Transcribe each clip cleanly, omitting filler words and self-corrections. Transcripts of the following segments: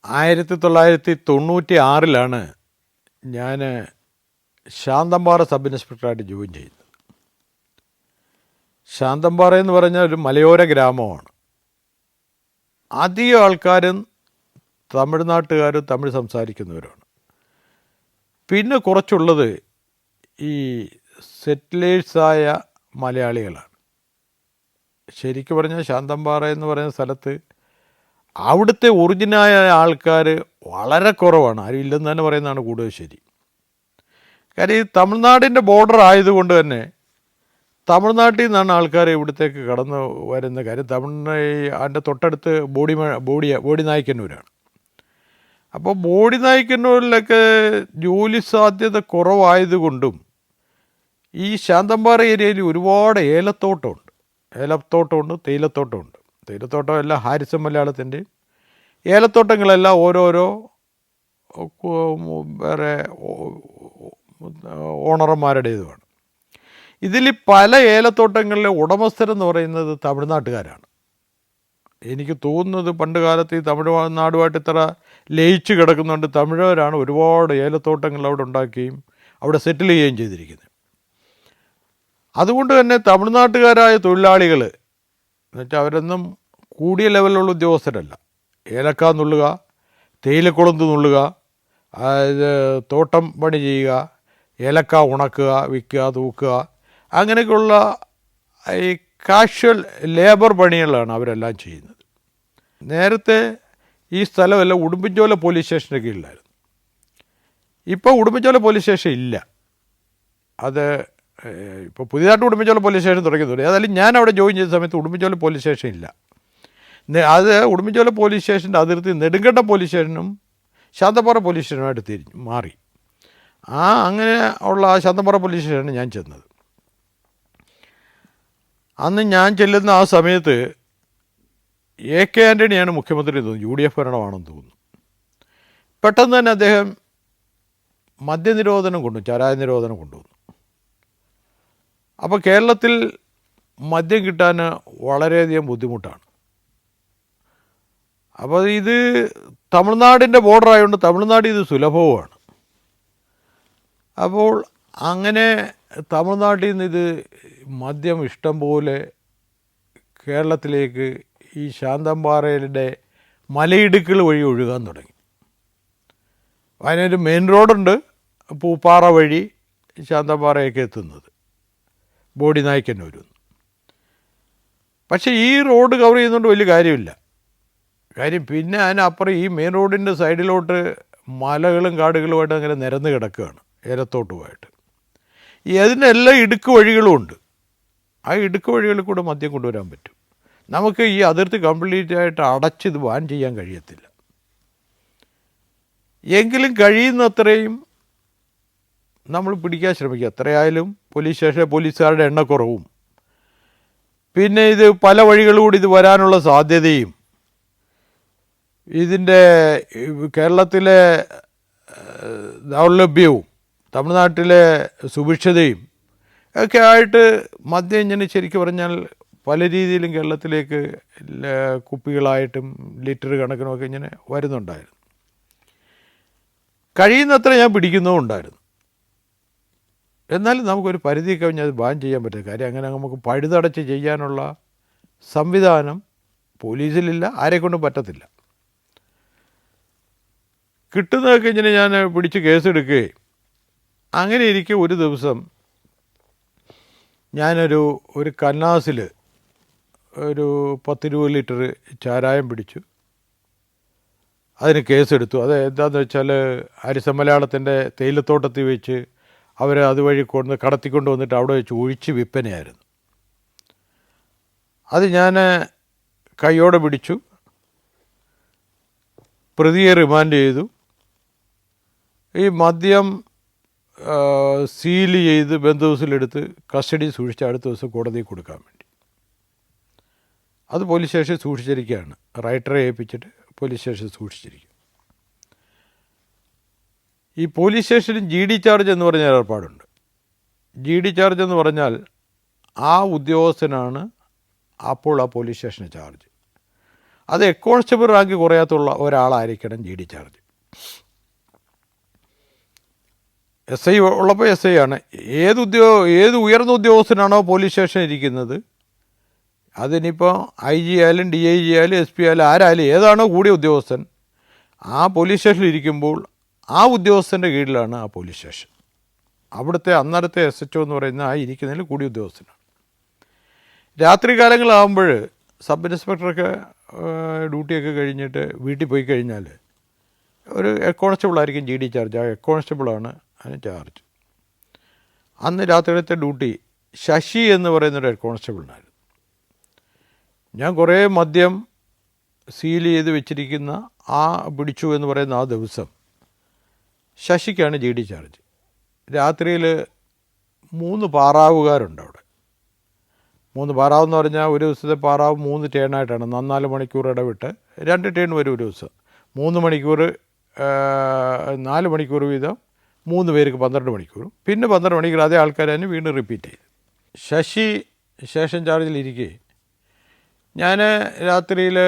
1996 ഞാൻ Santhanpara sub ഇൻസ്പെക്ടറായിട്ട് join ചെയ്യുന്നത്. ശാന്തമ്പാറ എന്ന് പറഞ്ഞാൽ ഒരു മലയോര ഗ്രാമമാണ്. അധികം ആൾക്കാരും തമിഴ്നാട്ടുകാരും തമിഴ് സംസാരിക്കുന്നവരാണ്. പിന്നെ കുറച്ചുള്ളത് ഈ സെറ്റിലേഴ്സായ മലയാളികളാണ്. ശരിക്കും പറഞ്ഞാൽ ശാന്തമ്പാറ എന്ന് പറയുന്ന സ്ഥലത്ത് അവിടുത്തെ ഒറിജിനായ ആൾക്കാർ വളരെ കുറവാണ്. ആരും ഇല്ലെന്ന് തന്നെ പറയുന്നതാണ് കൂടുതൽ ശരി. കാര്യം ഈ തമിഴ്നാടിൻ്റെ ബോർഡർ ആയതുകൊണ്ട് തന്നെ തമിഴ്നാട്ടിൽ നിന്നാണ് ആൾക്കാർ ഇവിടത്തേക്ക് കടന്നു വരുന്ന കാര്യം. അതിൻ്റെ തൊട്ടടുത്ത് ബോഡി നായ്ക്കന്നൂരാണ്. അപ്പോൾ ബോഡി നായ്ക്കന്നൂരിലൊക്കെ ജോലി സാധ്യത കുറവായതുകൊണ്ടും ഈ ശാന്തമ്പാറ ഏരിയയിൽ ഒരുപാട് ഏലത്തോട്ടമുണ്ട്, തേയിലത്തോട്ടമുണ്ട്. തേയിലത്തോട്ടം എല്ലാം ഹാരിസൺ മലയാളത്തിൻ്റെയും ഏലത്തോട്ടങ്ങളെല്ലാം ഓരോരോ വേറെ ഓണർമാരുടേതുമാണ്. ഇതിൽ പല ഏലത്തോട്ടങ്ങളിലെ ഉടമസ്ഥരെന്ന് പറയുന്നത് തമിഴ്നാട്ടുകാരാണ്. എനിക്ക് തോന്നുന്നത് പണ്ട് കാലത്ത് ഈ തമിഴ്നാടുമായിട്ട് ഇത്ര ലയിച്ച് കിടക്കുന്നുണ്ട് തമിഴരാണ് ഒരുപാട് ഏലത്തോട്ടങ്ങൾ അവിടെ ഉണ്ടാക്കുകയും അവിടെ സെറ്റിൽ ചെയ്യുകയും ചെയ്തിരിക്കുന്നത്. അതുകൊണ്ട് തന്നെ തമിഴ്നാട്ടുകാരായ തൊഴിലാളികൾ എന്നുവെച്ചാൽ അവരൊന്നും കൂടിയ ലെവലിലുള്ള ഉദ്യോഗസ്ഥരല്ല. ഏലക്ക നുള്ളുക, തേയിലക്കുളന്ത് നുള്ളുക, തോട്ടം പണി ചെയ്യുക, ഏലക്ക ഉണക്കുക, വിൽക്കുക, തൂക്കുക, അങ്ങനെയൊക്കെയുള്ള ഈ കാഷ്വൽ ലേബർ പണികളാണ് അവരെല്ലാം ചെയ്യുന്നത്. നേരത്തെ ഈ സ്ഥലമെല്ലാം ഉടുമ്പൻചോല പോലീസ് സ്റ്റേഷൻ്റെ കീഴിലായിരുന്നു. ഇപ്പോൾ ഉടുമ്പൻചോല പോലീസ് സ്റ്റേഷൻ ഇല്ല. അത് ഇപ്പോൾ പുതിയതായിട്ട് ഉടുമ്പൻചോല പോലീസ് സ്റ്റേഷൻ തുടങ്ങിയിട്ടുണ്ട്. ഏതായാലും ഞാൻ അവിടെ ജോയിൻ ചെയ്ത സമയത്ത് ഉടുമ്പൻചോല പോലീസ് സ്റ്റേഷൻ ഇല്ല. അത് ഉടുമ്പൻചോല പോലീസ് സ്റ്റേഷൻ്റെ അതിർത്തി നെടുങ്കണ്ടം പോലീസ് സ്റ്റേഷനും ശാന്തമ്പാറ പോലീസ് സ്റ്റേഷനുമായിട്ട് മാറി. അങ്ങനെ ഉള്ള ശാന്തമ്പാറ പോലീസ് സ്റ്റേഷനാണ് ഞാൻ ചെന്നത്. അന്ന് ഞാൻ ചെല്ലുന്ന ആ സമയത്ത് AK ആൻ്റണിയാണ് മുഖ്യമന്ത്രി തോന്നുന്നു, UDF ഭരണമാണെന്ന് തോന്നുന്നു. പെട്ടെന്ന് തന്നെ അദ്ദേഹം മദ്യനിരോധനം ചാരായ നിരോധനം കൊണ്ടുവന്നു. അപ്പോൾ കേരളത്തിൽ മദ്യം കിട്ടാൻ വളരെയധികം ബുദ്ധിമുട്ടാണ്. അപ്പോൾ ഇത് തമിഴ്നാടിൻ്റെ ബോർഡർ ആയതുകൊണ്ട് തമിഴ്നാട് ഇത് സുലഭവുമാണ്. അപ്പോൾ അങ്ങനെ തമിഴ്നാട്ടിൽ നിന്ന് ഇത് മദ്യം ഇഷ്ടം പോലെ കേരളത്തിലേക്ക് ഈ ശാന്തമ്പാറയുടെ മലയിടുക്കുകൾ വഴി ഒഴുകാൻ തുടങ്ങി. അതിനൊരു മെയിൻ റോഡുണ്ട്, പൂപ്പാറ വഴി ശാന്തമ്പാറയൊക്കെ എത്തുന്നത്, ബോഡി നായ്ക്കന്നൂർ. പക്ഷേ ഈ റോഡ് കവർ ചെയ്യുന്നതുകൊണ്ട് വലിയ കാര്യമില്ല. പിന്നെ അതിനപ്പുറം ഈ മെയിൻ റോഡിൻ്റെ സൈഡിലോട്ട് മലകളും കാടുകളുമായിട്ട് അങ്ങനെ നിരന്ന് കിടക്കുകയാണ് ഏലത്തോട്ടുമായിട്ട്. അതിനെല്ലാം ഇടുക്ക് വഴികളും ഉണ്ട്. ആ ഇടുക്ക് വഴികളിൽ കൂടെ മദ്യം കൊണ്ടുവരാൻ പറ്റും. നമുക്ക് ഈ അതിർത്തി കംപ്ലീറ്റ് ആയിട്ട് അടച്ചിത് ബാൻ ചെയ്യാൻ കഴിയത്തില്ല. എങ്കിലും കഴിയുന്നത്രയും നമ്മൾ പിടിക്കാൻ ശ്രമിക്കുക. എത്രയായാലും പോലീസ് സ്റ്റേഷനിലെ പോലീസുകാരുടെ എണ്ണക്കുറവും പിന്നെ ഇത് പല വഴികളിലൂടെ ഇത് വരാനുള്ള സാധ്യതയും ഇതിൻ്റെ കേരളത്തിലെ ദൗർലഭ്യവും തമിഴ്നാട്ടിലെ സുഭിക്ഷതയും ഒക്കെ ആയിട്ട് മദ്യം ഇങ്ങനെ ശരിക്കും പറഞ്ഞാൽ പല രീതിയിലും കേരളത്തിലേക്ക് കുപ്പികളായിട്ടും ലിറ്റർ കണക്കിനുമൊക്കെ ഇങ്ങനെ വരുന്നുണ്ടായിരുന്നു. കഴിയുന്നത്ര ഞാൻ പിടിക്കുന്നതും എന്നാലും നമുക്കൊരു പരിധി കഴിഞ്ഞാൽ അത് ബാൻ ചെയ്യാൻ പറ്റില്ല. കാര്യം അങ്ങനെ നമുക്ക് പഴുതടച്ച് ചെയ്യാനുള്ള സംവിധാനം പോലീസിലില്ല, ആരെക്കൊണ്ടും പറ്റത്തില്ല. കിട്ടുന്നതൊക്കെ ഇങ്ങനെ ഞാൻ പിടിച്ച് കേസെടുക്കുകയും അങ്ങനെ ഇരിക്കെ ഒരു ദിവസം ഞാനൊരു കന്നാസിൽ ഒരു 10-20 ലിറ്റർ ചാരായം പിടിച്ചു. അതിന് കേസെടുത്തു. അത് എന്താണെന്ന് വെച്ചാൽ ഹാരിസൺ മലയാളത്തിൻ്റെ തേയിലത്തോട്ടത്തിൽ വെച്ച് അവർ അതുവഴി കടത്തിക്കൊണ്ട് വന്നിട്ട് അവിടെ വെച്ച് ഒഴിച്ച് വിൽപ്പനയായിരുന്നു. അത് ഞാൻ കൈയോടെ പിടിച്ചു, പ്രതിയെ റിമാൻഡ് ചെയ്തു. ഈ മദ്യം സീൽ ചെയ്ത് ബന്ധുഹൗസിലെടുത്ത് കസ്റ്റഡി സൂക്ഷിച്ച് അടുത്ത ദിവസം കോടതിയിൽ കൊടുക്കാൻ വേണ്ടി അത് പോലീസ് സ്റ്റേഷനിൽ സൂക്ഷിച്ചിരിക്കുകയാണ്. റൈറ്ററെ ഏൽപ്പിച്ചിട്ട് പോലീസ് സ്റ്റേഷനിൽ സൂക്ഷിച്ചിരിക്കും. ഈ പോലീസ് സ്റ്റേഷനിൽ GD ചാർജ് എന്ന് പറഞ്ഞ ഏർപ്പാടുണ്ട്. GD ചാർജ് എന്ന് പറഞ്ഞാൽ ആ ഉദ്യോഗസ്ഥനാണ് അപ്പോൾ ആ പോലീസ് സ്റ്റേഷന് ചാർജ്. അത് ഹെഡ് കോൺസ്റ്റബിൾ റാങ്ക് കുറയാത്തുള്ള ഒരാളായിരിക്കണം G D charge. S I ഉള്ളപ്പോൾ എസ് ഐ ആണ്. ഏത് ഉയർന്ന ഉദ്യോഗസ്ഥനാണോ പോലീസ് സ്റ്റേഷനിൽ ഇരിക്കുന്നത്, അതിനിപ്പോൾ ഐ ജി ആയാലും ഡി ഐ ജി ആയാലും എസ് പി ആയാലും ആരായാലും ഏതാണോ കൂടിയ ഉദ്യോഗസ്ഥൻ, ആ പോലീസ് സ്റ്റേഷനിൽ ഇരിക്കുമ്പോൾ ആ ഉദ്യോഗസ്ഥൻ്റെ കീഴിലാണ് ആ പോലീസ് സ്റ്റേഷൻ. അവിടുത്തെ അന്നേരത്തെ എസ് എച്ച് ഒ എന്ന് പറയുന്ന ആ ഇരിക്കുന്നതിൽ കൂടിയ ഉദ്യോഗസ്ഥനാണ്. രാത്രി കാലങ്ങളാകുമ്പോൾ സബ് ഇൻസ്പെക്ടറൊക്കെ ഡ്യൂട്ടിയൊക്കെ കഴിഞ്ഞിട്ട് വീട്ടിൽ പോയി കഴിഞ്ഞാൽ ഒരു ഹെഡ് കോൺസ്റ്റബിളായിരിക്കും ജി ഡി ചാർജ്. ആ ഹെഡ് കോൺസ്റ്റബിളാണ് അതിന് ചാർജ്. അന്ന് രാത്രിയിലത്തെ ഡ്യൂട്ടി ശശി എന്ന് പറയുന്നൊരു ഹെഡ് കോൺസ്റ്റബിളിനായിരുന്നു. ഞാൻ കുറേ മദ്യം സീൽ ചെയ്ത് വെച്ചിരിക്കുന്ന പിടിച്ചു എന്ന് പറയുന്ന ആ ദിവസം ശശിക്കാണ് ജി ഡി ചാർജ്. രാത്രിയിൽ 3 പാറാവുകാരുണ്ട് അവിടെ. 3 പാറാവെന്ന് പറഞ്ഞാൽ ഒരു ദിവസത്തെ പാറാവ് 3 ടേണായിട്ടാണ്. 4 മണിക്കൂർ ഇടവിട്ട് 2 ടേൺ വരും ഒരു ദിവസം. 3 മണിക്കൂർ 4 മണിക്കൂർ വീതം 3 പേർക്ക് 12 മണിക്കൂറും, പിന്നെ 12 മണിക്കൂർ അതേ ആൾക്കാർ തന്നെ വീണ്ടും റിപ്പീറ്റ് ചെയ്തു. ശശി സ്റ്റേഷൻ ചാർജിലിരിക്കെ ഞാൻ രാത്രിയിൽ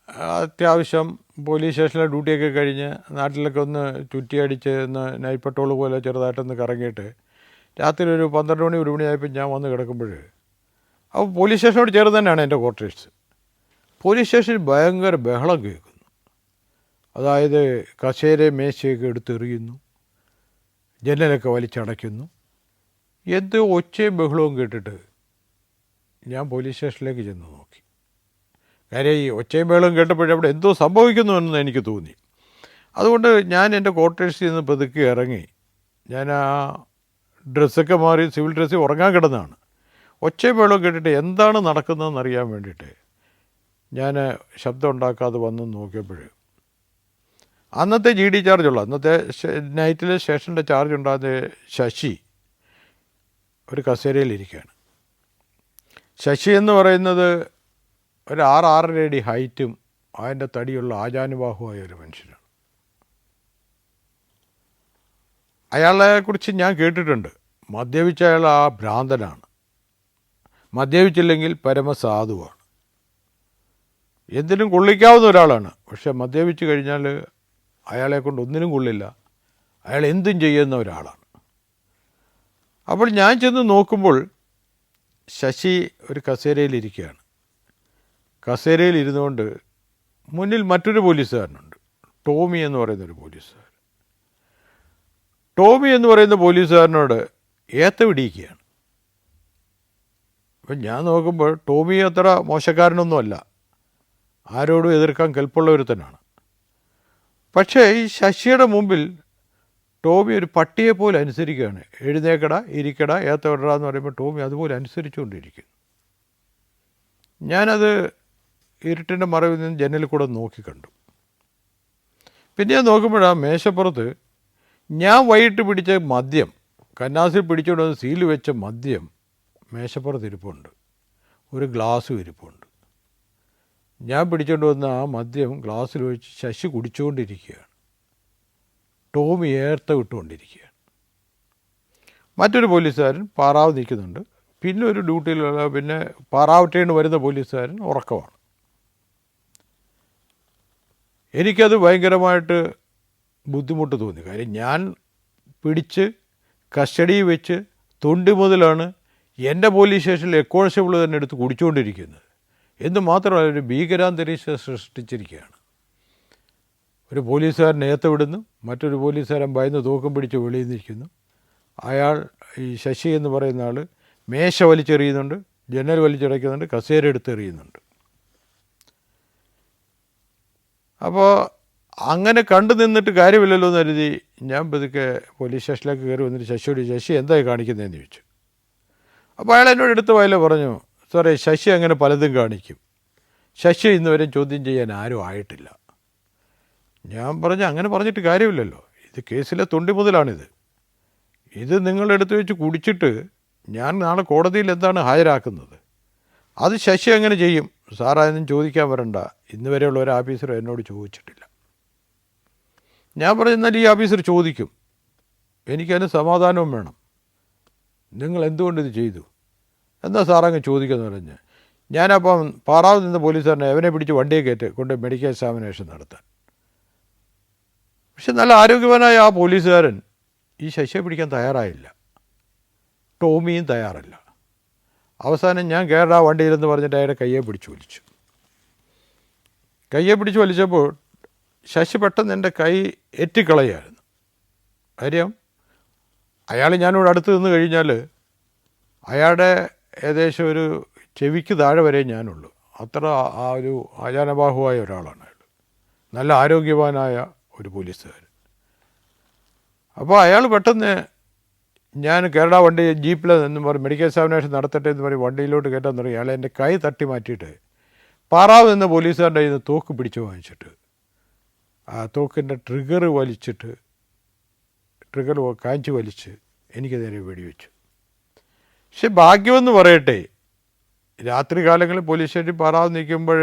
അത്യാവശ്യം പോലീസ് സ്റ്റേഷനിലെ ഡ്യൂട്ടിയൊക്കെ കഴിഞ്ഞ് നാട്ടിലൊക്കെ ഒന്ന് ചുറ്റിയടിച്ച് ഒന്ന് നൈറ്റ് പെട്രോൾ പോലെ ചെറുതായിട്ടൊന്ന് കറങ്ങിയിട്ട് രാത്രി ഒരു 12 മണി 1 മണിയായപ്പോൾ ഞാൻ വന്ന് കിടക്കുമ്പോൾ അപ്പോൾ പോലീസ് സ്റ്റേഷനോട് ചേർന്ന് തന്നെയാണ് എൻ്റെ ക്വാർട്ടേഴ്സ്. പോലീസ് സ്റ്റേഷനിൽ ഭയങ്കര ബഹളം കേൾക്കുന്നു. അതായത് കസേരയും മേശയൊക്കെ എടുത്തെറിയുന്നു, ജനലൊക്കെ വലിച്ചടയ്ക്കുന്നു. എന്ത് ഒച്ചയും ബഹളവും കേട്ടിട്ട് ഞാൻ പോലീസ് സ്റ്റേഷനിലേക്ക് ചെന്ന് നോക്കി. കാര്യം ഈ ഒച്ചയും ബഹളവും കേട്ടപ്പോഴേ അവിടെ എന്തോ സംഭവിക്കുന്നു എന്ന് എനിക്ക് തോന്നി. അതുകൊണ്ട് ഞാൻ എൻ്റെ ക്വാർട്ടേഴ്സിൽ നിന്ന് പതുക്കെ ഇറങ്ങി. ഞാൻ ആ ഡ്രസ്സൊക്കെ മാറി സിവിൽ ഡ്രസ്സിൽ ഉറങ്ങാൻ കിടന്നതാണ്. ഒച്ചയും ബഹളവും കേട്ടിട്ട് എന്താണ് നടക്കുന്നതെന്ന് അറിയാൻ വേണ്ടിയിട്ട് ഞാൻ ശബ്ദം ഉണ്ടാക്കാതെ വന്ന് നോക്കിയപ്പോൾ അന്നത്തെ ജി ഡി ചാർജുള്ള അന്നത്തെ നൈറ്റിൽ സ്റ്റേഷൻ്റെ ചാർജ് ഉണ്ടാകുന്ന ശശി ഒരു കസേരയിലിരിക്കുകയാണ്. ശശി എന്ന് പറയുന്നത് ഒരു 6-6.5 അടി ഹൈറ്റും അതിൻ്റെ തടിയുള്ള ആജാനുബാഹുവായ ഒരു മനുഷ്യനാണ്. അയാളെക്കുറിച്ച് ഞാൻ കേട്ടിട്ടുണ്ട്. മദ്യപിച്ച അയാൾ ആ ഭ്രാന്തനാണ്, മദ്യപിച്ചില്ലെങ്കിൽ പരമസാധുവാണ്, എന്തിനും കൊള്ളിക്കാവുന്ന ഒരാളാണ്. പക്ഷെ മദ്യപിച്ച് കഴിഞ്ഞാൽ അയാളെ കൊണ്ട് ഒന്നിനും കൊള്ളില്ല, അയാൾ എന്തും ചെയ്യുന്ന ഒരാളാണ്. അപ്പോൾ ഞാൻ ചെന്ന് നോക്കുമ്പോൾ ശശി ഒരു കസേരയിലിരിക്കുകയാണ്. കസേരയിൽ ഇരുന്നുകൊണ്ട് മുന്നിൽ മറ്റൊരു പോലീസുകാരനുണ്ട്, ടോമി എന്ന് പറയുന്നൊരു പോലീസുകാരൻ. ടോമി എന്ന് പറയുന്ന പോലീസുകാരനോട് ഏത്തവിടിയിക്കുകയാണ്. അപ്പം ഞാൻ നോക്കുമ്പോൾ ടോമി അത്ര മോശക്കാരനൊന്നുമല്ല, ആരോടും എതിർക്കാൻ കെൽപ്പുള്ള ഒരുത്തനാണ്. പക്ഷേ ഈ ശശിയുടെ മുമ്പിൽ ടോമി ഒരു പട്ടിയെപ്പോലെ അനുസരിക്കുകയാണ്. എഴുന്നേക്കട, ഇരിക്കട, ഏത്തവിട എന്ന് പറയുമ്പോൾ ടോമി അതുപോലെ അനുസരിച്ചുകൊണ്ടിരിക്കുന്നു. ഞാനത് ഇരുട്ടിൻ്റെ മറവിൽ നിന്ന് ജനലിൽ കൂടെ നോക്കിക്കണ്ടു. പിന്നെ ഞാൻ നോക്കുമ്പോഴാണ് മേശപ്പുറത്ത് ഞാൻ വൈകിട്ട് പിടിച്ച മദ്യം, കന്നാസിൽ പിടിച്ചുകൊണ്ട് വന്ന് സീൽ വെച്ച മദ്യം മേശപ്പുറത്ത് ഇരിപ്പുണ്ട്, ഒരു ഗ്ലാസ്സും ഇരിപ്പുണ്ട്. ഞാൻ പിടിച്ചുകൊണ്ട് വന്ന ആ മദ്യം ഗ്ലാസ്സിൽ ഒഴിച്ച് ശശി കുടിച്ചുകൊണ്ടിരിക്കുകയാണ്. ടോമി ഏർത്ത വിട്ടുകൊണ്ടിരിക്കുകയാണ്. മറ്റൊരു പോലീസുകാരൻ പാറാവ് നിൽക്കുന്നുണ്ട്. പിന്നെ ഒരു ഡ്യൂട്ടിയിലുള്ള പിന്നെ പാറാവട്ടേന്ന് വരുന്ന പോലീസുകാരൻ ഉറക്കമാണ്. എനിക്കത് ഭയങ്കരമായിട്ട് ബുദ്ധിമുട്ട് തോന്നി. കാര്യം ഞാൻ പിടിച്ച് കസ്റ്റഡിയിൽ വെച്ച് തൊണ്ടി മുതലാണ് എൻ്റെ പോലീസ് സ്റ്റേഷനിൽ ഹെഡ് കോൺസ്റ്റബിൾ തന്നെ എടുത്ത് കുടിച്ചുകൊണ്ടിരിക്കുന്നത്. എന്ന് മാത്രമല്ല ഒരു ഭീകരാന്തരീക്ഷം സൃഷ്ടിച്ചിരിക്കുകയാണ്. ഒരു പോലീസുകാരൻ ഏത്തവിടുന്നു, മറ്റൊരു പോലീസുകാരൻ ഭയന്ന് തൂക്കം പിടിച്ച് വെളിയിൽ നിൽക്കുന്നു. അയാൾ ഈ ശശി എന്ന് പറയുന്ന ആൾ മേശ വലിച്ചെറിയുന്നുണ്ട്, ജനൽ വലിച്ചടയ്ക്കുന്നുണ്ട്, കസേര എടുത്തെറിയുന്നുണ്ട്. അപ്പോൾ അങ്ങനെ കണ്ടു നിന്നിട്ട് കാര്യമില്ലല്ലോ എന്ന് കരുതി ഞാൻ പതുക്കെ പോലീസ് സ്റ്റേഷനിലേക്ക് കയറി വന്നിട്ട് ശശിയോട് ശശി എന്തായി കാണിക്കുന്നതെന്ന് ചോദിച്ചു. അപ്പോൾ അയാൾ എന്നോട് എടുത്ത വയല പറഞ്ഞു, സാറേ ശശി അങ്ങനെ പലതും കാണിക്കും, ശശി ഇന്നുവരെ ചോദ്യം ചെയ്യാൻ ആരും ആയിട്ടില്ല. ഞാൻ പറഞ്ഞു അങ്ങനെ പറഞ്ഞിട്ട് കാര്യമില്ലല്ലോ, ഇത് കേസിലെ തൊണ്ടി മുതലാണിത്. ഇത് നിങ്ങളെടുത്ത് വെച്ച് കുടിച്ചിട്ട് ഞാൻ നാളെ കോടതിയിൽ എന്താണ് ഹാജരാക്കുന്നത്, അത് ശശി അങ്ങനെ ചെയ്യും. സാറായൊന്നും ചോദിക്കാൻ വരണ്ട, ഇന്ന് വരെയുള്ള ഒരു ഓഫീസർ എന്നോട് ചോദിച്ചിട്ടില്ല. ഞാൻ പറഞ്ഞു എന്നാൽ ഈ ഓഫീസർ ചോദിക്കും, എനിക്കതിന് സമാധാനവും വേണം. നിങ്ങൾ എന്തുകൊണ്ട് ഇത് ചെയ്തു, എന്താ സാറങ്ങ് ചോദിക്കുമെന്ന് പറഞ്ഞ് ഞാനപ്പം പാറാവ് നിന്ന് പോലീസുകാരനെ അവനെ പിടിച്ച് വണ്ടിയെ കയറ്റി കൊണ്ട് മെഡിക്കൽ എക്സാമിനേഷൻ നടത്താൻ. പക്ഷെ നല്ല ആരോഗ്യവാനായ ആ പോലീസുകാരൻ ഈ ശശിയെ പിടിക്കാൻ തയ്യാറായില്ല. ടോമിയും തയ്യാറല്ല. അവസാനം ഞാൻ കയറാ വണ്ടിയിലെന്ന് പറഞ്ഞിട്ട് അയാളുടെ കയ്യെ പിടിച്ച് വലിച്ചു. കയ്യെ പിടിച്ച് വലിച്ചപ്പോൾ ശശി പെട്ടെന്ന് എൻ്റെ കൈ എറ്റിക്കളയായിരുന്നു. കാര്യം അയാൾ ഞാനിവിടെ അടുത്ത് നിന്ന് കഴിഞ്ഞാൽ അയാളുടെ ഏകദേശം ഒരു ചെവിക്ക് താഴെ വരെ ഞാനുള്ളൂ. അത്ര ആ ഒരു ആചാരബാഹുവായ ഒരാളാണ് അയാൾ. നല്ല ആരോഗ്യവാനായ ഒരു പോലീസുകാരൻ. അപ്പോൾ അയാൾ പെട്ടെന്ന് ഞാൻ കേരള വണ്ടി ജീപ്പിൽ നിന്ന് പറഞ്ഞ് മെഡിക്കൽ എക്സാമിനേഷൻ നടത്തട്ടെ എന്ന് പറഞ്ഞ് വണ്ടിയിലോട്ട് കയറ്റാൻ തുടങ്ങി. അയാൾ എൻ്റെ കൈ തട്ടി മാറ്റിയിട്ട് പാറാവ് എന്ന പോലീസുകാരുടെ കയ്യിൽ നിന്ന് തോക്ക് പിടിച്ച് വാങ്ങിച്ചിട്ട് ആ തോക്കിൻ്റെ ട്രിഗർ കാഞ്ചി വലിച്ച് എനിക്ക് നേരെ വെടിവെച്ചു. പക്ഷെ ഭാഗ്യമെന്ന് പറയട്ടെ, രാത്രി കാലങ്ങളിൽ പോലീസ് സ്റ്റേഷൻ പാറാവ് നിൽക്കുമ്പോൾ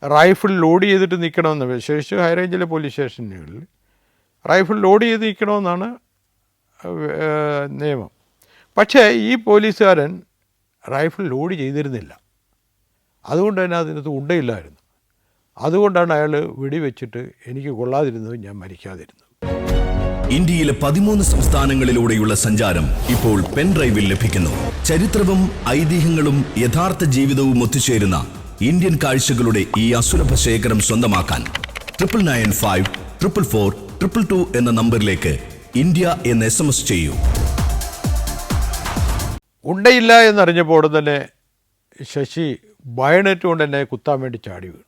റൈഫിൾ ലോഡ് ചെയ്തിട്ട് നിൽക്കണമെന്ന്, വിശേഷിച്ച് ഹൈ റേഞ്ചിലെ പോലീസ് സ്റ്റേഷനുകളിൽ റൈഫിൾ ലോഡ് ചെയ്ത് നിൽക്കണമെന്നാണ് നിയമം. പക്ഷേ ഈ പോലീസുകാരൻ റൈഫിൾ ലോഡ് ചെയ്തിരുന്നില്ല. അതുകൊണ്ട് തന്നെ അതിനകത്ത് ഉണ്ടയില്ലായിരുന്നു. അതുകൊണ്ടാണ് അയാൾ വെടിവെച്ചിട്ട് എനിക്ക് കൊള്ളാതിരുന്നത്, ഞാൻ മരിക്കാതിരുന്നത്. ഇന്ത്യയിലെ 13 സംസ്ഥാനങ്ങളിലൂടെയുള്ള സഞ്ചാരം ഇപ്പോൾ പെൻഡ്രൈവിൽ ലഭിക്കുന്നു. ചരിത്രവും ഐതിഹ്യങ്ങളും യഥാർത്ഥ ജീവിതവും ഒത്തുചേരുന്ന ഇന്ത്യൻ കാഴ്ചകളുടെ ഈ അസുലഭ ശേഖരം സ്വന്തമാക്കാൻ 99544422 എന്ന നമ്പറിലേക്ക് ഇന്ത്യ എന്ന് SMS ചെയ്യൂ. ഉണ്ടയില്ല എന്നറിഞ്ഞപ്പോൾ ഉടൻ തന്നെ ശശി ബയണറ്റ് കൊണ്ട് എന്നെ കുത്താൻ വേണ്ടി ചാടി വീണു.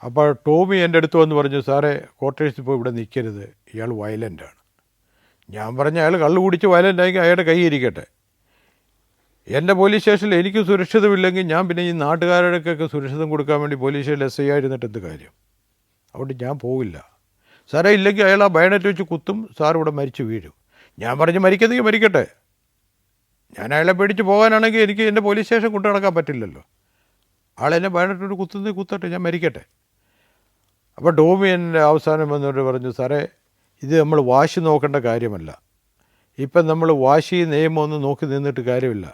അപ്പോൾ ടോമി എൻ്റെ അടുത്ത് വന്ന് പറഞ്ഞു, സാറേ ക്വാർട്ടേഴ്സിൽ പോയി ഇവിടെ നിൽക്കരുത്, ഇയാൾ വയലൻ്റാണ്. ഞാൻ പറഞ്ഞ അയാൾ കള്ളു കുടിച്ച് വയലൻ്റായെങ്കിൽ അയാളുടെ കൈ ഇരിക്കട്ടെ. എൻ്റെ പോലീസ് സ്റ്റേഷനിൽ എനിക്ക് സുരക്ഷിതമില്ലെങ്കിൽ ഞാൻ പിന്നെ ഈ നാട്ടുകാരുടെയൊക്കെ സുരക്ഷിതം കൊടുക്കാൻ വേണ്ടി പോലീസ് സ്റ്റേഷനിൽ SI ആയിരുന്നിട്ട് എന്ത് കാര്യം? അതുകൊണ്ട് ഞാൻ പോവില്ല. സാറേ ഇല്ലെങ്കിൽ അയാൾ ആ ബയണറ്റ് വെച്ച് കുത്തും, സാർ ഇവിടെ മരിച്ചു വീഴും. ഞാൻ പറഞ്ഞ് മരിക്കണമെങ്കിൽ മരിക്കട്ടെ, ഞാൻ അയാളെ പേടിച്ച് പോകാനാണെങ്കിൽ എനിക്ക് എൻ്റെ പോലീസ് സ്റ്റേഷൻ കൊണ്ടു നടക്കാൻ പറ്റില്ലല്ലോ. ആളെന്നെ ബയണറ്റ് കുത്തട്ടെ, ഞാൻ മരിക്കട്ടെ. അപ്പോൾ ടോമി എൻ്റെ അവസാനം വന്നിട്ട് പറഞ്ഞു, സാറേ ഇത് നമ്മൾ വാശി നോക്കേണ്ട കാര്യമല്ല, ഇപ്പം നമ്മൾ വാശി നിയമമൊന്നും നോക്കി നിന്നിട്ട് കാര്യമില്ല,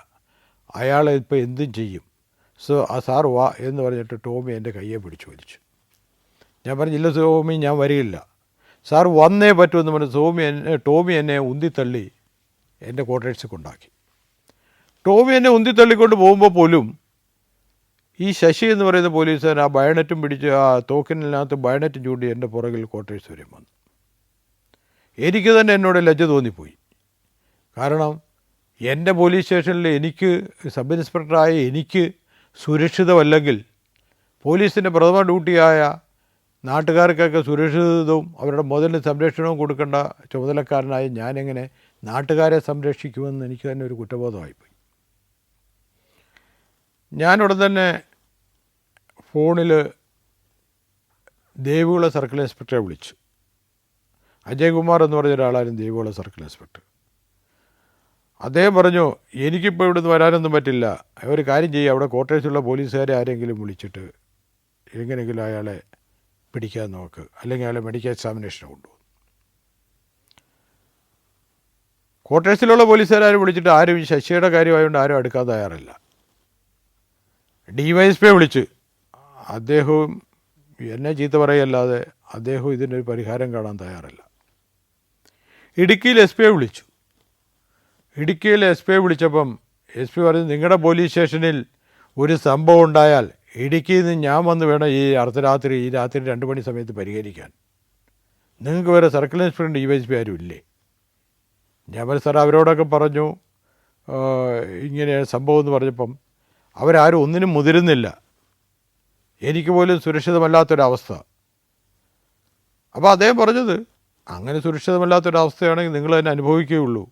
അയാളെ ഇപ്പം എന്തും ചെയ്യും, സോ ആ സാർ വാ എന്ന് പറഞ്ഞിട്ട് ടോമി എൻ്റെ കയ്യെ പിടിച്ച് വലിച്ചു. ഞാൻ പറഞ്ഞില്ല ടോമി, ഞാൻ വരികയില്ല, സാർ വന്നേ പറ്റുമെന്ന് പറഞ്ഞ് ടോമി എന്നെ ഉന്തിത്തള്ളി എൻ്റെ ക്വാർട്ടേഴ്സിൽ കൊണ്ടാക്കി. ടോമി എന്നെ ഉന്തിത്തള്ളിക്കൊണ്ട് പോകുമ്പോൾ പോലും ഈ ശശി എന്ന് പറയുന്ന പോലീസുകാരൻ ആ ബയണറ്റും പിടിച്ച് ആ തോക്കിനകത്ത് ബയണറ്റ് ചൂണ്ടി എൻ്റെ പുറകിൽ ക്വാർട്ടേഴ്സ് വരെ വന്നു. എനിക്ക് തന്നെ എന്നോട് ലജ്ജ തോന്നിപ്പോയി. കാരണം എൻ്റെ പോലീസ് സ്റ്റേഷനിൽ എനിക്ക് സബ് ഇൻസ്പെക്ടറായ എനിക്ക് സുരക്ഷിതമല്ലെങ്കിൽ പോലീസിൻ്റെ പ്രഥമ ഡ്യൂട്ടിയായ നാട്ടുകാർക്കൊക്കെ സുരക്ഷിതവും അവരുടെ മുതലിന് സംരക്ഷണവും കൊടുക്കേണ്ട ചുമതലക്കാരനായ ഞാനെങ്ങനെ നാട്ടുകാരെ സംരക്ഷിക്കുമെന്ന് എനിക്ക് തന്നെ ഒരു കുറ്റബോധമായിപ്പോയി. ഞാനുടൻ തന്നെ ഫോണിൽ ദേവികുളം സർക്കിൾ ഇൻസ്പെക്ടറെ വിളിച്ചു. അജയ്കുമാർ എന്ന് പറഞ്ഞ ഒരാളായിരുന്നു ദേവികുളം സർക്കിൾ ഇൻസ്പെക്ടർ. അദ്ദേഹം പറഞ്ഞു, എനിക്കിപ്പോൾ ഇവിടുന്ന് വരാനൊന്നും പറ്റില്ല, ഒരു കാര്യം ചെയ്യുക, അവിടെ ക്വാർട്ടേഴ്സിലുള്ള പോലീസുകാരെ ആരെങ്കിലും വിളിച്ചിട്ട് എങ്ങനെയെങ്കിലും അയാളെ പിടിക്കാൻ നോക്ക്, അല്ലെങ്കിൽ അയാളെ മെഡിക്കൽ എക്സാമിനേഷന് കൊണ്ടുപോകും. ക്വാർട്ടേഴ്സിലുള്ള പോലീസുകാരും വിളിച്ചിട്ട് ആരും ഈ ശശിയുടെ കാര്യമായതുകൊണ്ട് ആരും അടുക്കാൻ തയ്യാറല്ല. DYSP വിളിച്ച് അദ്ദേഹവും എന്നെ ചീത്ത പറയല്ലാതെ അദ്ദേഹം ഇതിനൊരു പരിഹാരം കാണാൻ തയ്യാറല്ല. ഇടുക്കിയിൽ SP വിളിച്ചു. ഇടുക്കിയിൽ SP വിളിച്ചപ്പം SP പറഞ്ഞു, നിങ്ങളുടെ പോലീസ് സ്റ്റേഷനിൽ ഒരു സംഭവം ഉണ്ടായാൽ ഇടുക്കിയിൽ നിന്ന് ഞാൻ വന്ന് വേണം ഈ അർദ്ധരാത്രി ഈ രാത്രി 2 മണി സമയത്ത് പരിഹരിക്കാൻ. നിങ്ങൾക്ക് വേറെ സർക്കിൾ ഇൻസ്പെക്ടർ DYSP ആരും ഇല്ലേ? ഞാൻ പറഞ്ഞു, സാർ അവരോടൊക്കെ പറഞ്ഞു ഇങ്ങനെ സംഭവം എന്ന് പറഞ്ഞപ്പം അവരാരും ഒന്നിനും മുതിരുന്നില്ല, എനിക്ക് പോലും സുരക്ഷിതമല്ലാത്തൊരവസ്ഥ. അപ്പോൾ അദ്ദേഹം പറഞ്ഞത്, അങ്ങനെ സുരക്ഷിതമല്ലാത്തൊരവസ്ഥയാണെങ്കിൽ നിങ്ങൾ തന്നെ അനുഭവിക്കുകയുള്ളൂ,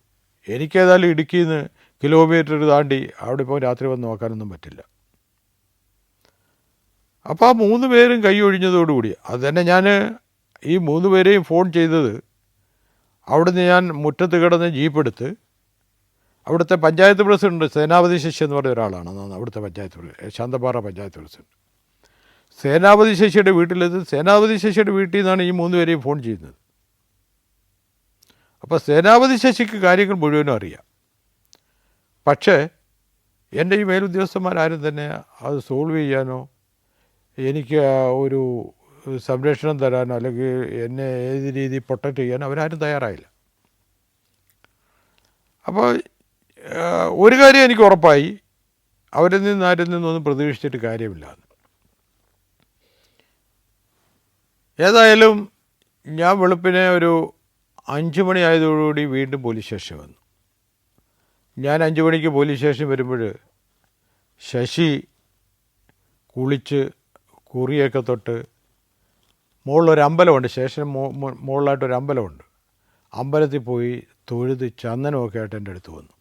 എനിക്കേതായാലും ഇടുക്കിയിൽ നിന്ന് കിലോമീറ്റർ താണ്ടി അവിടെ ഇപ്പോൾ രാത്രി വന്ന് നോക്കാനൊന്നും പറ്റില്ല. അപ്പോൾ ആ 3 പേരും കൈ ഒഴിഞ്ഞതോടുകൂടി അത് തന്നെ ഞാൻ ഈ 3 പേരെയും ഫോൺ ചെയ്തത്, അവിടുന്ന് ഞാൻ മുറ്റത്ത് കിടന്ന് ജീപ്പെടുത്ത് അവിടുത്തെ പഞ്ചായത്ത് പ്രസിഡന്റ് സേനാപതി ശശി എന്ന് പറഞ്ഞ ഒരാളാണ് അവിടുത്തെ പഞ്ചായത്ത് ശാന്തപാറ പഞ്ചായത്ത് പ്രസിഡന്റ്. സേനാപതി ശശിയുടെ സേനാപതി ശശിയുടെ വീട്ടിൽ നിന്നാണ് ഈ 3 പേരെയും ഫോൺ ചെയ്യുന്നത്. അപ്പോൾ സേനാപതി ശശിക്ക് കാര്യങ്ങൾ മുഴുവനും അറിയാം. പക്ഷേ എൻ്റെ ഈ മേലുദ്യോഗസ്ഥന്മാരാരും തന്നെ അത് സോൾവ് ചെയ്യാനോ എനിക്ക് ഒരു സംരക്ഷണം തരാനോ അല്ലെങ്കിൽ എന്നെ ഏത് രീതിയിൽ പ്രൊട്ടക്റ്റ് ചെയ്യാനോ അവരാരും തയ്യാറായില്ല. അപ്പോൾ ഒരു കാര്യം എനിക്ക് ഉറപ്പായി, അവരിൽ നിന്ന് ആരിൽ നിന്നൊന്നും പ്രതീക്ഷിച്ചിട്ട് കാര്യമില്ല. ഏതായാലും ഞാൻ വെളുപ്പിനെ ഒരു 5 മണി ആയതോടുകൂടി വീണ്ടും പോലീസ് സ്റ്റേഷൻ വന്നു. ഞാൻ 5 മണിക്ക് പോലീസ് സ്റ്റേഷൻ വരുമ്പോൾ ശശി കുളിച്ച് കുറിയൊക്കെ തൊട്ട് മുകളിലൊരു അമ്പലമുണ്ട്, സ്റ്റേഷൻ മുകളിലായിട്ടൊരു അമ്പലമുണ്ട്, അമ്പലത്തിൽ പോയി തൊഴുത് ചന്ദനമൊക്കെ ആയിട്ട് എൻ്റെ അടുത്ത് വന്നു.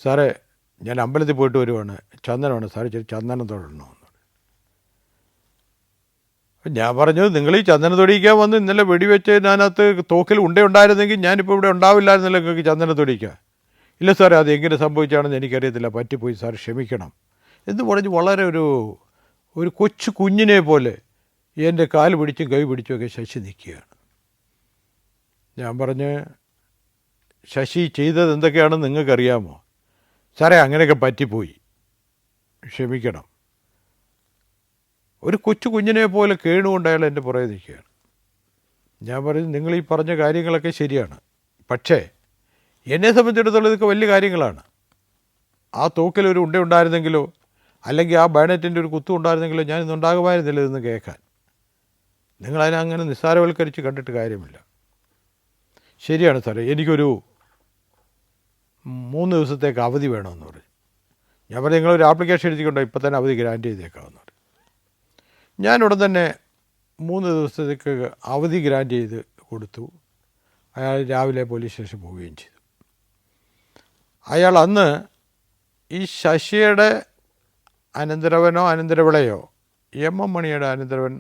സാറേ ഞാൻ അമ്പലത്തിൽ പോയിട്ട് വരുവാണ്, ചന്ദനമാണ് സാറേ, ഇച്ചിരി ചന്ദനം തൊടണമെന്ന്. ഞാൻ പറഞ്ഞു, നിങ്ങൾ ഈ ചന്ദനം തൊടിയിക്കാൻ വന്ന് ഇന്നലെ വെടിവെച്ചതിനകത്ത് തോക്കിൽ ഉണ്ടയുണ്ടായിരുന്നെങ്കിൽ ഞാനിപ്പോൾ ഇവിടെ ഉണ്ടാവില്ലായിരുന്നല്ലോ നിങ്ങൾക്ക് ചന്ദനം തൊടിയിക്കാൻ. ഇല്ല സാറേ, അത് എങ്ങനെ സംഭവിച്ചാണെന്ന് എനിക്കറിയത്തില്ല, പറ്റിപ്പോയി സാർ, ക്ഷമിക്കണം എന്ന് പറഞ്ഞ് വളരെ ഒരു കൊച്ചു കുഞ്ഞിനെ പോലെ എൻ്റെ കാല് പിടിച്ചും കൈ പിടിച്ചുമൊക്കെ ശശി നിൽക്കുകയാണ്. ഞാൻ പറഞ്ഞ്, ശശി ചെയ്തത് എന്തൊക്കെയാണെന്ന് നിങ്ങൾക്കറിയാമോ? സാറേ അങ്ങനെയൊക്കെ പറ്റിപ്പോയി, ക്ഷമിക്കണം. ഒരു കൊച്ചു കുഞ്ഞിനെ പോലെ കേണുകൊണ്ട് അയാൾ എൻ്റെ പുറകെ നിൽക്കുകയാണ്. ഞാൻ പറഞ്ഞു, നിങ്ങൾ ഈ പറഞ്ഞ കാര്യങ്ങളൊക്കെ ശരിയാണ്, പക്ഷേ എന്നെ സംബന്ധിച്ചിടത്തോളം ഇതൊക്കെ വലിയ കാര്യങ്ങളാണ്. ആ തോക്കിൽ ഒരു ഉണ്ടയുണ്ടായിരുന്നെങ്കിലോ അല്ലെങ്കിൽ ആ ബയണറ്റിൻ്റെ ഒരു കുത്തു ഉണ്ടായിരുന്നെങ്കിലോ ഞാനിന്ന് ഉണ്ടാകുമായിരുന്നില്ല ഇതെന്ന് കേൾക്കാൻ. നിങ്ങളതിനെ അങ്ങനെ നിസ്സാരവൽക്കരിച്ച് കണ്ടിട്ട് കാര്യമില്ല. ശരിയാണ് സാറേ, എനിക്കൊരു 3 ദിവസത്തേക്ക് അവധി വേണമെന്ന് പറഞ്ഞു. ഞാൻ പറഞ്ഞു, നിങ്ങളൊരു ആപ്ലിക്കേഷൻ എഴുതിക്കൊണ്ടോ, ഇപ്പം തന്നെ അവധി ഗ്രാൻറ്റ് ചെയ്തേക്കാമെന്ന് പറഞ്ഞു. ഞാനുടൻ തന്നെ 3 ദിവസത്തേക്ക് അവധി ഗ്രാൻറ്റ് ചെയ്ത് കൊടുത്തു. അയാൾ രാവിലെ പോലീസ് സ്റ്റേഷൻ പോവുകയും ചെയ്തു. അയാൾ അന്ന് ഈ ശശിയുടെ അനന്തരവനോ അനന്തരവിളയോ എം മണിയുടെ അനന്തരവൻ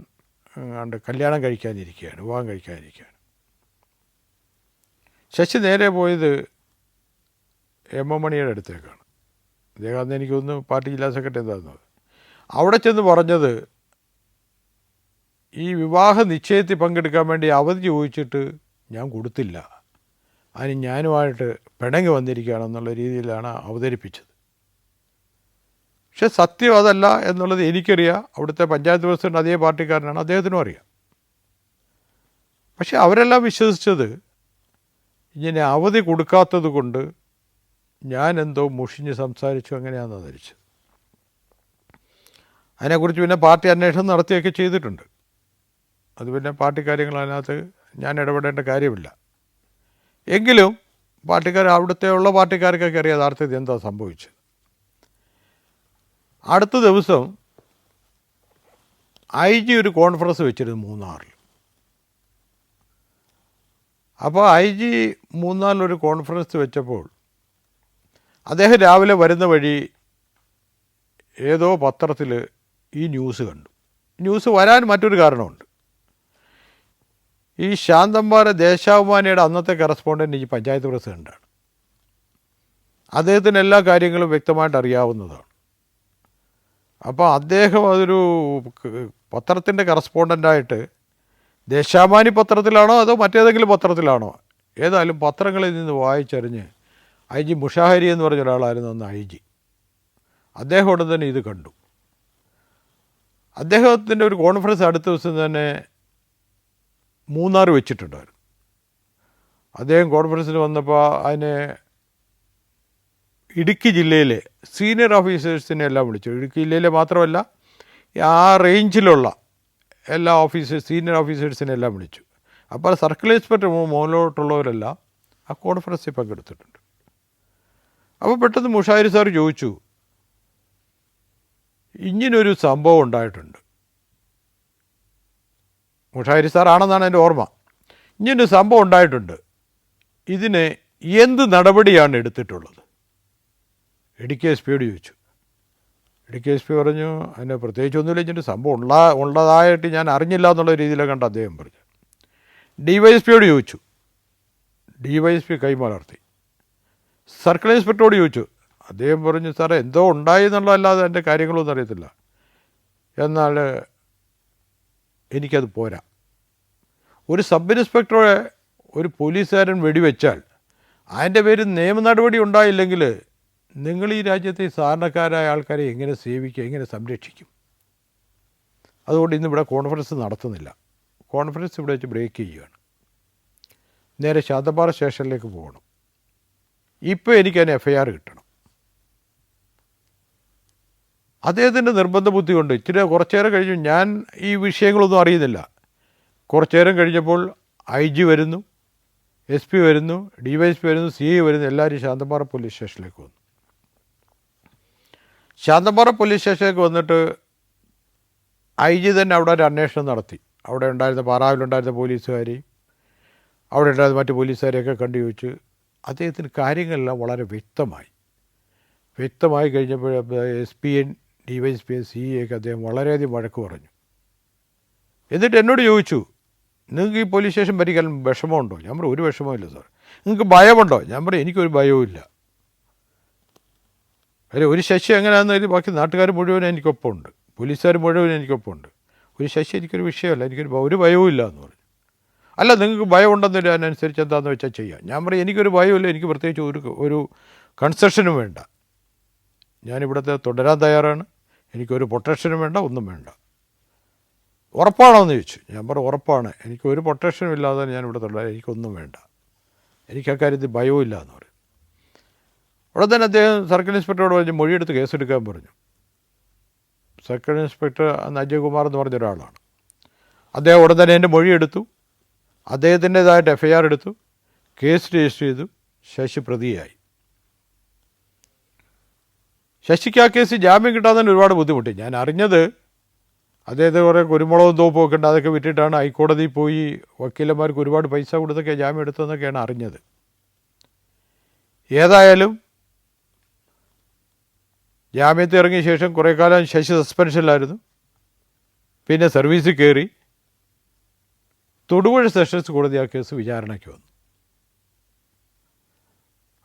കണ്ട് കല്യാണം കഴിക്കാനിരിക്കുകയാണ്, വിവാഹം കഴിക്കാനിരിക്കുകയാണ്. ശശി നേരെ പോയത് എം മണിയുടെ അടുത്തേക്കാണ്. അദ്ദേഹം അന്ന് എനിക്കൊന്ന് പാർട്ടി ജില്ലാ സെക്രട്ടറി എന്തായിരുന്നത്. അവിടെ ചെന്ന് പറഞ്ഞത്, ഈ വിവാഹ നിശ്ചയത്തിൽ പങ്കെടുക്കാൻ വേണ്ടി അവധി ചോദിച്ചിട്ട് ഞാൻ കൊടുത്തില്ല, അതിന് ഞാനുമായിട്ട് പിണങ്ങി വന്നിരിക്കുകയാണെന്നുള്ള രീതിയിലാണ് അവതരിപ്പിച്ചത്. പക്ഷെ സത്യം അതല്ല എന്നുള്ളത് എനിക്കറിയാം. അവിടുത്തെ പഞ്ചായത്ത് പ്രസിഡന്റ് അതേ പാർട്ടിക്കാരനാണ്, അദ്ദേഹത്തിനും അറിയാം. പക്ഷെ അവരെല്ലാം വിശ്വസിച്ചത് ഇങ്ങനെ അവധി കൊടുക്കാത്തത് കൊണ്ട് ഞാൻ എന്തോ മുഷിഞ്ഞ് സംസാരിച്ചു, അങ്ങനെയാണെന്ന് ധരിച്ചത്. അതിനെക്കുറിച്ച് പിന്നെ പാർട്ടി അന്വേഷണം നടത്തുകയൊക്കെ ചെയ്തിട്ടുണ്ട്. അത് പിന്നെ പാർട്ടി കാര്യങ്ങൾ അതിനകത്ത് ഞാൻ ഇടപെടേണ്ട കാര്യമില്ല. എങ്കിലും അവിടുത്തെ ഉള്ള പാർട്ടിക്കാർക്കൊക്കെ അറിയാം യഥാർത്ഥത്തിൽ എന്താ സംഭവിച്ചത്. അടുത്ത ദിവസം IG ഒരു കോൺഫറൻസ് വെച്ചിരുന്നു മൂന്നാറിൽ. അപ്പോൾ IG മൂന്നാറിലൊരു കോൺഫറൻസ് വെച്ചപ്പോൾ അദ്ദേഹം രാവിലെ വരുന്ന വഴി ഏതോ പത്രത്തിൽ ഈ ന്യൂസ് കണ്ടു. ന്യൂസ് വരാൻ മറ്റൊരു കാരണമുണ്ട്. ഈ ശാന്തമ്പാറ ദേശാഭിമാനിയുടെ അന്നത്തെ കറസ്പോണ്ടൻ്റ് ഈ പഞ്ചായത്ത് പ്രസിഡൻ്റാണ്. അദ്ദേഹത്തിന് എല്ലാ കാര്യങ്ങളും വ്യക്തമായിട്ട് അറിയാവുന്നതാണ്. അപ്പോൾ അദ്ദേഹം അതൊരു പത്രത്തിൻ്റെ കറസ്പോണ്ടൻ്റായിട്ട് ദേശാഭിമാനി പത്രത്തിലാണോ അതോ മറ്റേതെങ്കിലും പത്രത്തിലാണോ, ഏതായാലും പത്രങ്ങളിൽ നിന്ന് വായിച്ചറിഞ്ഞ് IG മുഷാഹരി എന്ന് പറഞ്ഞ ഒരാളായിരുന്നു അന്ന് IG. അദ്ദേഹം ഉടൻ തന്നെ ഇത് കണ്ടു. അദ്ദേഹത്തിൻ്റെ ഒരു കോൺഫറൻസ് അടുത്ത ദിവസം തന്നെ മൂന്നാർ വെച്ചിട്ടുണ്ടായിരുന്നു. അദ്ദേഹം കോൺഫറൻസിന് വന്നപ്പോൾ അതിനെ ഇടുക്കി ജില്ലയിലെ സീനിയർ ഓഫീസേഴ്സിനെ എല്ലാം വിളിച്ചു. ഇടുക്കി ജില്ലയിലെ മാത്രമല്ല ആ റേഞ്ചിലുള്ള എല്ലാ സീനിയർ ഓഫീസേഴ്സിനെ എല്ലാം വിളിച്ചു. അപ്പോൾ സർക്കിൾ ഇൻസ്പെക്ടർ മുകളിലോട്ടുള്ളവരെല്ലാം ആ കോൺഫറൻസിൽ പങ്കെടുത്തിട്ടുണ്ട്. അപ്പോൾ പെട്ടെന്ന് മുഷാരി സാർ ചോദിച്ചു, ഇങ്ങനൊരു സംഭവം ഉണ്ടായിട്ടുണ്ട്. മുഷാരി സാറാണെന്നാണ് എൻ്റെ ഓർമ്മ. ഇങ്ങനൊരു സംഭവം ഉണ്ടായിട്ടുണ്ട്, ഇതിന് എന്ത് നടപടിയാണ് എടുത്തിട്ടുള്ളത്? ഇടുക്കി SP യോട് ചോദിച്ചു. ഇടുക്കി SP പറഞ്ഞു, അതിന് പ്രത്യേകിച്ചൊന്നുമില്ല, ഇങ്ങനെ സംഭവം ഉള്ളതായിട്ട് ഞാൻ അറിഞ്ഞില്ല എന്നുള്ള രീതിയിലാണ് കണ്ട് അദ്ദേഹം പറഞ്ഞു. DYSP യോട് ചോദിച്ചു. DYSP കൈമലർത്തി. സർക്കിൾ ഇൻസ്പെക്ടറോട് ചോദിച്ചു. അദ്ദേഹം പറഞ്ഞു, സാറേ എന്തോ ഉണ്ടായി എന്നുള്ളതല്ലാതെ എൻ്റെ കാര്യങ്ങളൊന്നും അറിയത്തില്ല, എന്നാൽ എനിക്കത് പോരാ. ഒരു സബ് ഇൻസ്പെക്ടറെ ഒരു പോലീസുകാരൻ വെടിവെച്ചാൽ അതിൻ്റെ പേര് നിയമ നടപടി ഉണ്ടായില്ലെങ്കിൽ നിങ്ങൾ ഈ രാജ്യത്തെ സാധാരണക്കാരായ ആൾക്കാരെ എങ്ങനെ സേവിക്കുക, എങ്ങനെ സംരക്ഷിക്കും? അതുകൊണ്ട് ഇന്നിവിടെ കോൺഫറൻസ് നടത്തുന്നില്ല. കോൺഫറൻസ് ഇവിടെ വെച്ച് ബ്രേക്ക് ചെയ്യുകയാണ്. നേരെ ശാന്തപാറ സ്റ്റേഷനിലേക്ക് പോകണം. ഇപ്പോൾ എനിക്കതിന് FIR കിട്ടണം. അദ്ദേഹത്തിൻ്റെ നിർബന്ധ ബുദ്ധി കൊണ്ട് കുറച്ചു നേരം കഴിഞ്ഞു. ഞാൻ ഈ വിഷയങ്ങളൊന്നും അറിയുന്നില്ല. കുറച്ചു നേരം കഴിഞ്ഞപ്പോൾ IG വരുന്നു, SP വരുന്നു, DYSP വരുന്നു, CI വരുന്നു. എല്ലാവരും ശാന്തപാറ പോലീസ് സ്റ്റേഷനിലേക്ക് വന്നു. ശാന്തപാറ പോലീസ് സ്റ്റേഷനിലേക്ക് വന്നിട്ട് IG തന്നെ അവിടെ ഒരു അന്വേഷണം നടത്തി. അവിടെ ഉണ്ടായിരുന്ന പാറാവിലുണ്ടായിരുന്ന പോലീസുകാരെയും അവിടെ ഉണ്ടായിരുന്ന മറ്റ് പോലീസുകാരെയൊക്കെ കണ്ടു ചോദിച്ച് അദ്ദേഹത്തിന് കാര്യങ്ങളെല്ലാം വളരെ വ്യക്തമായി കഴിഞ്ഞപ്പോൾ SP, DYSP, CI ഒക്കെ അദ്ദേഹം വളരെയധികം വഴക്ക് പറഞ്ഞു. എന്നിട്ട് എന്നോട് ചോദിച്ചു, നിങ്ങൾക്ക് ഈ പോലീസ് സ്റ്റേഷൻ ഭരിക്കാൻ വിഷമമുണ്ടോ? ഞാൻ പറയും, ഒരു വിഷമമില്ല സാർ. നിങ്ങൾക്ക് ഭയമുണ്ടോ? ഞാൻ പറയും, എനിക്കൊരു ഭയവും ഇല്ല. ഒരു ശശി എങ്ങനെയാണെന്ന് ബാക്കി നാട്ടുകാർ മുഴുവൻ എനിക്കൊപ്പമുണ്ട്, പോലീസുകാർ മുഴുവൻ എനിക്കൊപ്പമുണ്ട്. ഒരു ശശി എനിക്കൊരു വിഷയമല്ല, ഒരു ഭയവും ഇല്ല എന്ന് പറഞ്ഞു. അല്ല, നിങ്ങൾക്ക് ഭയമുണ്ടെന്നില്ല, അതിനനുസരിച്ച് എന്താണെന്ന് വെച്ചാൽ ചെയ്യാം. ഞാൻ പറയും, എനിക്കൊരു ഭയമില്ല, എനിക്ക് പ്രത്യേകിച്ച് ഒരു കൺസെഷനും വേണ്ട. ഞാനിവിടുത്തെ തുടരാൻ തയ്യാറാണ്, എനിക്കൊരു പ്രൊട്ടക്ഷനും വേണ്ട, ഒന്നും വേണ്ട. ഉറപ്പാണോ എന്ന് ചോദിച്ചു. ഞാൻ പറഞ്ഞു, ഉറപ്പാണ്, എനിക്കൊരു പ്രൊട്ടക്ഷനും ഇല്ലാതെ ഞാനിവിടെ തുടരാൻ, എനിക്കൊന്നും വേണ്ട, എനിക്ക് അക്കാര്യത്തിൽ ഭയവും ഇല്ല എന്ന് പറയും. ഉടൻ തന്നെ അദ്ദേഹം സർക്കിൾ ഇൻസ്പെക്ടറോട് പറഞ്ഞ് മൊഴിയെടുത്ത് കേസെടുക്കാൻ പറഞ്ഞു. സർക്കിൾ ഇൻസ്പെക്ടർ അന്ന് അജയ്കുമാർ എന്ന് പറഞ്ഞ ഒരാളാണ്. അദ്ദേഹം ഉടൻ തന്നെ എൻ്റെ മൊഴിയെടുത്തു, അദ്ദേഹത്തിൻ്റേതായിട്ട് FIR എടുത്തു, കേസ് രജിസ്റ്റർ ചെയ്തു. ശശി പ്രതിയായി. ശശിക്ക് ആ കേസ് ജാമ്യം കിട്ടാൻ തന്നെ ഒരുപാട് ബുദ്ധിമുട്ടി. ഞാൻ അറിഞ്ഞത് അദ്ദേഹത്തെ കുറേ കുരുമുളകും തോപ്പും ഒക്കെ ഉണ്ട്, അതൊക്കെ വിട്ടിട്ടാണ് ഹൈക്കോടതിയിൽ പോയി വക്കീലന്മാർക്ക് ഒരുപാട് പൈസ കൊടുത്തൊക്കെ ജാമ്യം എടുത്തതെന്നൊക്കെയാണ് അറിഞ്ഞത്. ഏതായാലും ജാമ്യത്തിൽ ഇറങ്ങിയ ശേഷം കുറേ കാലം ശശി സസ്പെൻഷനിലായിരുന്നു. പിന്നെ സർവീസിൽ കയറി. തൊടുപുഴ സെഷൻസ് കോടതി ആ കേസ് വിചാരണയ്ക്ക് വന്നു.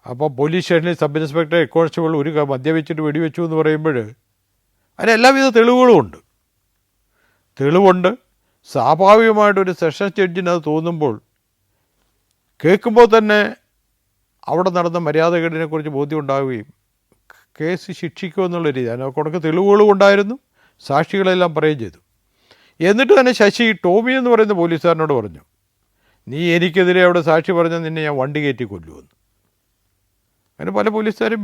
അപ്പോൾ പോലീസ് സ്റ്റേഷനിൽ സബ് ഇൻസ്പെക്ടർ ഹെഡ് കോൺസ്റ്റബിൾ ഒരു മദ്യവെച്ചിട്ട് വെടിവെച്ചു എന്ന് പറയുമ്പോൾ അതിന് എല്ലാവിധ തെളിവുകളുമുണ്ട്. സ്വാഭാവികമായിട്ടൊരു സെഷൻസ് ജഡ്ജിന് അത് തോന്നുമ്പോൾ കേൾക്കുമ്പോൾ തന്നെ അവിടെ നടന്ന മര്യാദകേടിനെക്കുറിച്ച് ബോധ്യം ഉണ്ടാവുകയും കേസ് ശിക്ഷിക്കുമെന്നുള്ള രീതി, അതിനൊക്കെ തെളിവുകളും ഉണ്ടായിരുന്നു, സാക്ഷികളെല്ലാം പറയുകയും ചെയ്തു. എന്നിട്ട് തന്നെ ശശി ടോമി എന്ന് പറയുന്ന പോലീസുകാരനോട് പറഞ്ഞു, നീ എനിക്കെതിരെ അവിടെ സാക്ഷി പറഞ്ഞാൽ നിന്നെ ഞാൻ വണ്ടി കയറ്റി കൊല്ലുമെന്ന്. അങ്ങനെ പല പോലീസുകാരും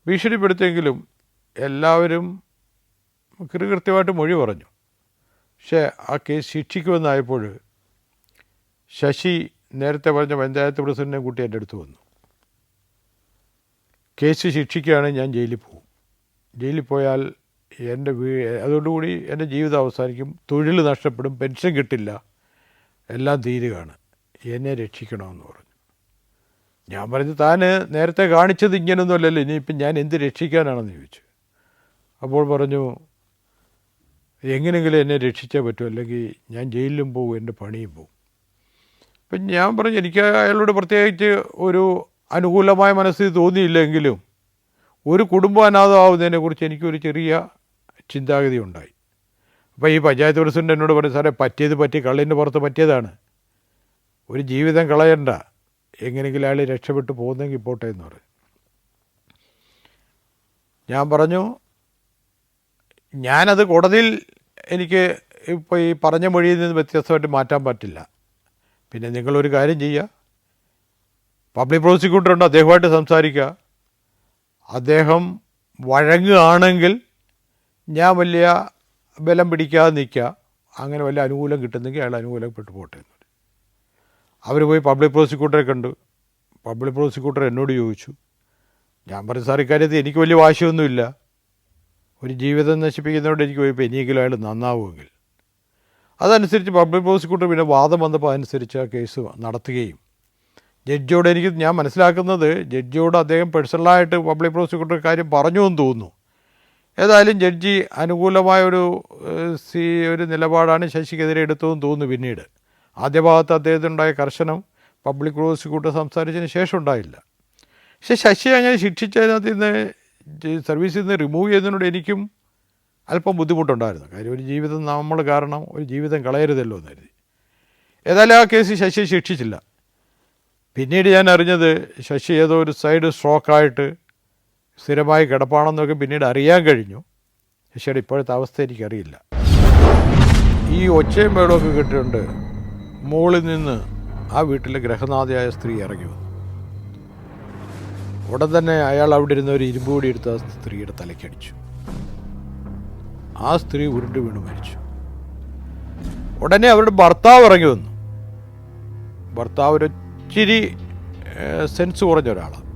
ഭീഷണിപ്പെടുത്തിയെങ്കിലും എല്ലാവരും കൃത്യമായിട്ട് മൊഴി പറഞ്ഞു. പക്ഷേ ആ കേസ് ശിക്ഷിക്കുമെന്നായപ്പോൾ ശശി നേരത്തെ പറഞ്ഞ പഞ്ചായത്ത് പ്രസിഡന്റിനെ കൂട്ടി എൻ്റെ അടുത്ത് വന്നു. കേസ് ശിക്ഷിക്കുകയാണെങ്കിൽ ഞാൻ ജയിലിൽ പോകും, ജയിലിൽ പോയാൽ അതോടുകൂടി എൻ്റെ ജീവിതം അവസാനിക്കും, തൊഴിൽ നഷ്ടപ്പെടും, പെൻഷൻ കിട്ടില്ല, എല്ലാം തീരുകയാണ്, എന്നെ രക്ഷിക്കണമെന്ന് പറഞ്ഞു. ഞാൻ പറഞ്ഞു, താൻ നേരത്തെ കാണിച്ചത് ഇങ്ങനൊന്നും അല്ലല്ലോ, ഇനിയിപ്പം ഞാൻ എന്ത് രക്ഷിക്കാനാണെന്ന് ചോദിച്ചു. അപ്പോൾ പറഞ്ഞു, എങ്ങനെയെങ്കിലും എന്നെ രക്ഷിച്ചേ പറ്റൂ, അല്ലെങ്കിൽ ഞാൻ ജയിലിലും പോകും, എൻ്റെ പണിയും പോകും. അപ്പം ഞാൻ പറഞ്ഞു, എനിക്ക് അയാളോട് പ്രത്യേകിച്ച് ഒരു അനുകൂലമായ മനസ്സിൽ തോന്നിയില്ലെങ്കിലും ഒരു കുടുംബം അനാഥമാവുന്നതിനെക്കുറിച്ച് എനിക്കൊരു ചെറിയ ചിന്താഗതി ഉണ്ടായി. അപ്പോൾ ഈ പഞ്ചായത്ത് പ്രസിഡന്റ് എന്നോട് പറഞ്ഞു, സാറേ പറ്റി, കള്ളിൻ്റെ പുറത്ത് പറ്റിയതാണ്, ഒരു ജീവിതം കളയണ്ട, എങ്ങനെയെങ്കിലും അയാൾ രക്ഷപ്പെട്ടു പോകുന്നെങ്കിൽ പോട്ടെ എന്ന് പറഞ്ഞു. ഞാൻ പറഞ്ഞു, ഞാനത് കോടതിയിൽ എനിക്ക് ഇപ്പോൾ ഈ പറഞ്ഞ മൊഴിയിൽ നിന്ന് വ്യത്യസ്തമായിട്ട് മാറ്റാൻ പറ്റില്ല. പിന്നെ നിങ്ങളൊരു കാര്യം ചെയ്യുക, പബ്ലിക് പ്രോസിക്യൂട്ടറുണ്ട്, അദ്ദേഹമായിട്ട് സംസാരിക്കുക, അദ്ദേഹം വഴങ്ങുകയാണെങ്കിൽ ഞാൻ വലിയ ബലം പിടിക്കാതെ നിൽക്കുക, അങ്ങനെ വലിയ അനുകൂലം കിട്ടുന്നെങ്കിൽ അയാൾ അനുകൂലപ്പെട്ടു പോട്ടെ എന്ന്. അവർ പോയി പബ്ലിക് പ്രോസിക്യൂട്ടറെ കണ്ടു. പബ്ലിക് പ്രോസിക്യൂട്ടർ എന്നോട് ചോദിച്ചു. ഞാൻ പറഞ്ഞു, സാർ ഇക്കാര്യത്തിൽ എനിക്ക് വലിയ വാശിയൊന്നുമില്ല, ഒരു ജീവിതം നശിപ്പിക്കുന്നതുകൊണ്ട് എനിക്ക് പോയപ്പോൾ ഇനിയെങ്കിലും അയാൾ നന്നാവുമെങ്കിൽ. അതനുസരിച്ച് പബ്ലിക് പ്രോസിക്യൂട്ടർ പിന്നെ വാദം വന്നപ്പോൾ അതനുസരിച്ച് ആ കേസ് നടത്തുകയും ജഡ്ജിയോട് ഞാൻ മനസ്സിലാക്കുന്നത് ജഡ്ജിയോട് അദ്ദേഹം പേഴ്സണലായിട്ട് പബ്ലിക് പ്രോസിക്യൂട്ടർ കാര്യം പറഞ്ഞു എന്ന് തോന്നുന്നു. ഏതായാലും ജഡ്ജി അനുകൂലമായ ഒരു നിലപാടാണ് ശശിക്കെതിരെ എടുത്തതെന്ന് തോന്നുന്നു. പിന്നീട് ആദ്യ ഭാഗത്ത് അദ്ദേഹത്തിനുണ്ടായ കർശനം പബ്ലിക് പ്രോസിക്യൂട്ടർ സംസാരിച്ചതിന് ശേഷം ഉണ്ടായില്ല. പക്ഷേ ശശി അങ്ങനെ ശിക്ഷിച്ചതിനകത്ത് നിന്ന് സർവീസിൽ നിന്ന് റിമൂവ് ചെയ്യുന്നതിനോട് എനിക്കും അല്പം ബുദ്ധിമുട്ടുണ്ടായിരുന്നു. കാര്യം ഒരു ജീവിതം നമ്മൾ കാരണം ഒരു ജീവിതം കളയരുതല്ലോ എന്ന് കരുതി. ഏതായാലും ആ കേസ് ശശിയെ ശിക്ഷിച്ചില്ല. പിന്നീട് ഞാൻ അറിഞ്ഞത് ശശി ഏതോ ഒരു സൈഡ് സ്ട്രോക്കായിട്ട് സ്ഥിരമായി കിടപ്പാണെന്നൊക്കെ പിന്നീട് അറിയാൻ കഴിഞ്ഞു. ശശിയുടെ ഇപ്പോഴത്തെ അവസ്ഥ എനിക്കറിയില്ല. ഈ ഒച്ചയും വേളമൊക്കെ കേട്ടിട്ടുണ്ട്. മുകളിൽ നിന്ന് ആ വീട്ടിലെ ഗ്രഹനാഥയായ സ്ത്രീ ഇറങ്ങി വന്നു. ഉടൻ തന്നെ അയാൾ അവിടെ ഇരുന്ന ഒരു ഇരുമ്പ് കൂടി എടുത്ത് ആ സ്ത്രീയുടെ തലയ്ക്കടിച്ചു. ആ സ്ത്രീ ഉരുണ്ട് വീണ് മരിച്ചു. ഉടനെ അവരുടെ ഭർത്താവ് ഇറങ്ങി വന്നു. ഭർത്താവ് ഒരു ഇച്ചിരി സെൻസ് കുറഞ്ഞ ഒരാളാണ്.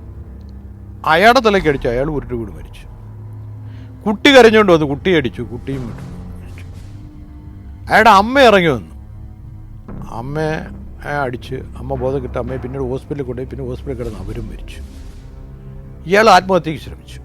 അയാളുടെ തലയ്ക്കടിച്ചു. അയാൾ ഉരുണ്ട് വീണ് മരിച്ചു. കുട്ടി കരഞ്ഞുകൊണ്ട് വന്നു. കുട്ടിയെ അടിച്ചു. കുട്ടിയും മരിച്ചു. അയാളുടെ അമ്മ ഇറങ്ങി വന്നു. അമ്മയെ അടിച്ച് അമ്മ ബോധം കിട്ടി. അമ്മയെ പിന്നീട് ഹോസ്പിറ്റലിൽ കൊണ്ടുപോയി. പിന്നെ ഹോസ്പിറ്റലിൽ കിടന്ന് അവരും മരിച്ചു. ഇയാൾ ആത്മഹത്യക്ക് ശ്രമിച്ചു.